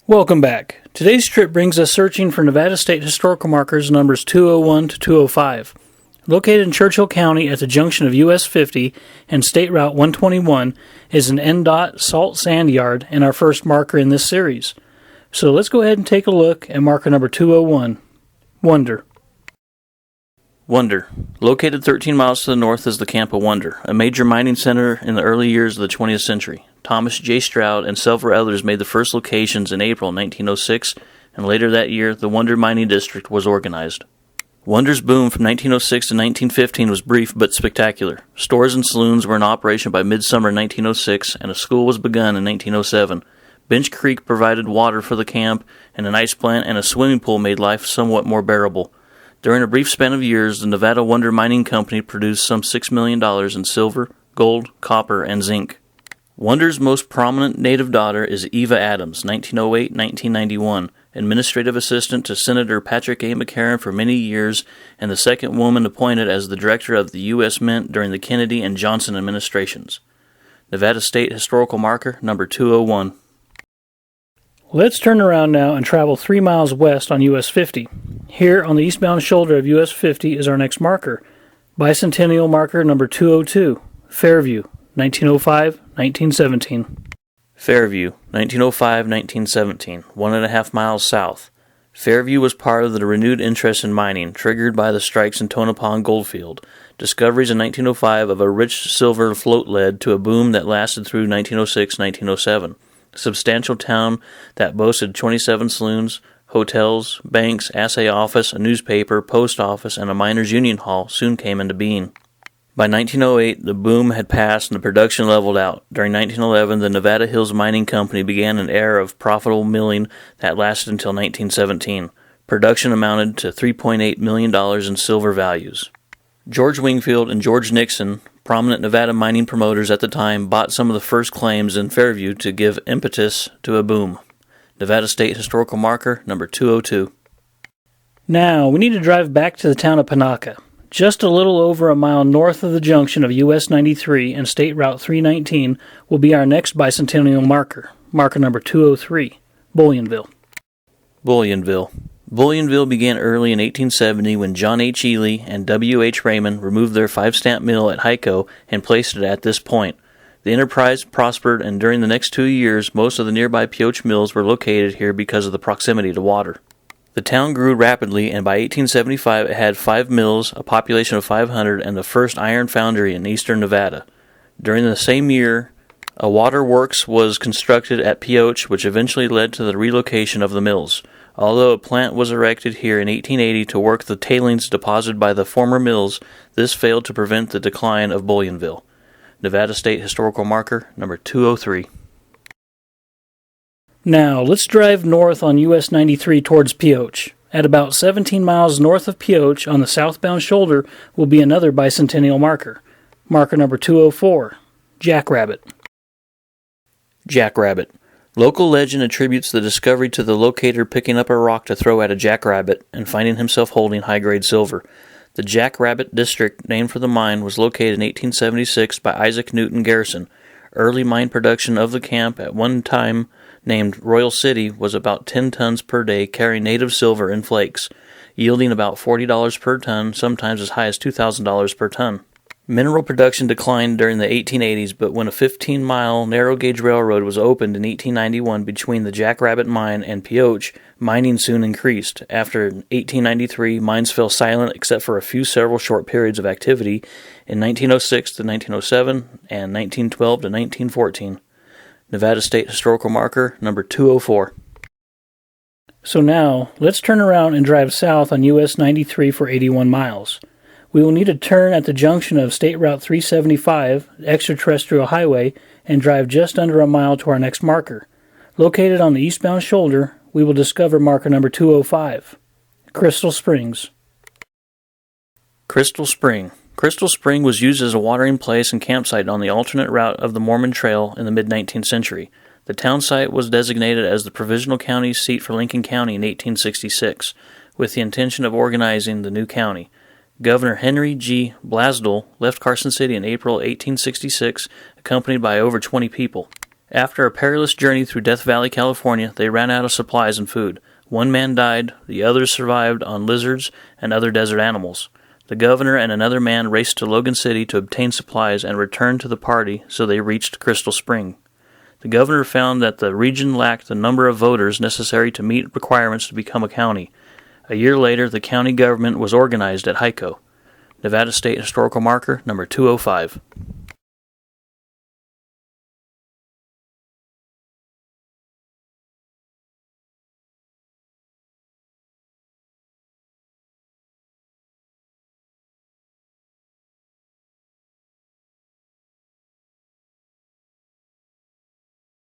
Welcome back. Today's trip brings us searching for Nevada State Historical Markers numbers 201 to 205. Located in Churchill County at the junction of US 50 and State Route 121 is an NDOT salt sand yard and our first marker in this series. So let's go ahead and take a look at marker number 201, Wonder. Wonder. Located 13 miles to the north is the Camp of Wonder, a major mining center in the early years of the 20th century. Thomas J. Stroud and several others made the first locations in April 1906, and later that year the Wonder Mining District was organized. Wonder's boom from 1906 to 1915 was brief but spectacular. Stores and saloons were in operation by midsummer 1906, and a school was begun in 1907. Bench Creek provided water for the camp, and an ice plant and a swimming pool made life somewhat more bearable. During a brief span of years, the Nevada Wonder Mining Company produced some $6 million in silver, gold, copper, and zinc. Wonder's most prominent native daughter is Eva Adams, 1908-1991, administrative assistant to Senator Patrick A. McCarran for many years, and the second woman appointed as the director of the U.S. Mint during the Kennedy and Johnson administrations. Nevada State Historical Marker number 201. Let's turn around now and travel 3 miles west on US 50. Here on the eastbound shoulder of US 50 is our next marker, bicentennial marker number 202, Fairview, 1905-1917. Fairview, 1905-1917, 1.5 miles south. Fairview was part of the renewed interest in mining, triggered by the strikes in Tonopah Goldfield. Discoveries in 1905 of a rich silver float led to a boom that lasted through 1906-1907. A substantial town that boasted 27 saloons, hotels, banks, assay office, a newspaper, post office, and a miners' union hall soon came into being. By 1908, the boom had passed and the production leveled out. During 1911, the Nevada Hills Mining Company began an era of profitable milling that lasted until 1917. Production amounted to $3.8 million in silver values. George Wingfield and George Nixon, prominent Nevada mining promoters at the time, bought some of the first claims in Fairview to give impetus to a boom. Nevada State Historical Marker number 202. Now, we need to drive back to the town of Panaca. Just a little over a mile north of the junction of US 93 and State Route 319 will be our next bicentennial marker, marker number 203, Bullionville. Bullionville. Bullionville began early in 1870 when John H. Ely and W. H. Raymond removed their 5-stamp mill at Hyco and placed it at this point. The enterprise prospered, and during the next 2 years, most of the nearby Pioche mills were located here because of the proximity to water. The town grew rapidly, and by 1875 it had 5 mills, a population of 500, and the first iron foundry in eastern Nevada. During the same year, a water works was constructed at Pioche, which eventually led to the relocation of the mills. Although a plant was erected here in 1880 to work the tailings deposited by the former mills, this failed to prevent the decline of Bullionville. Nevada State Historical Marker number 203. Now, let's drive north on US 93 towards Pioche. At about 17 miles north of Pioche on the southbound shoulder will be another bicentennial marker, marker number 204, Jackrabbit. Jackrabbit. Local legend attributes the discovery to the locator picking up a rock to throw at a jackrabbit and finding himself holding high-grade silver. The Jackrabbit district, named for the mine, was located in 1876 by Isaac Newton Garrison. Early mine production of the camp, at one time named Royal City, was about 10 tons per day, carrying native silver in flakes, yielding about $40 per ton, sometimes as high as $2,000 per ton. Mineral production declined during the 1880s, but when a 15-mile narrow-gauge railroad was opened in 1891 between the Jackrabbit mine and Pioche, mining soon increased. After 1893, mines fell silent except for a few several short periods of activity in 1906 to 1907 and 1912 to 1914. Nevada State Historical Marker number 204. So now, let's turn around and drive south on US 93 for 81 miles. We will need to turn at the junction of State Route 375, extraterrestrial highway, and drive just under a mile to our next marker. Located on the eastbound shoulder, we will discover marker number 205, Crystal Springs. Crystal Spring. Crystal Spring was used as a watering place and campsite on the alternate route of the Mormon Trail in the mid-19th century. The town site was designated as the provisional county seat for Lincoln County in 1866, with the intention of organizing the new county. Governor Henry G. Blasdell left Carson City in April 1866, accompanied by over 20 people. After a perilous journey through Death Valley, California, they ran out of supplies and food. One man died, the others survived on lizards and other desert animals. The governor and another man raced to Logan City to obtain supplies and returned to the party, so they reached Crystal Spring. The governor found that the region lacked the number of voters necessary to meet requirements to become a county. A year later, the county government was organized at Hyco. Nevada State Historical Marker, number 205.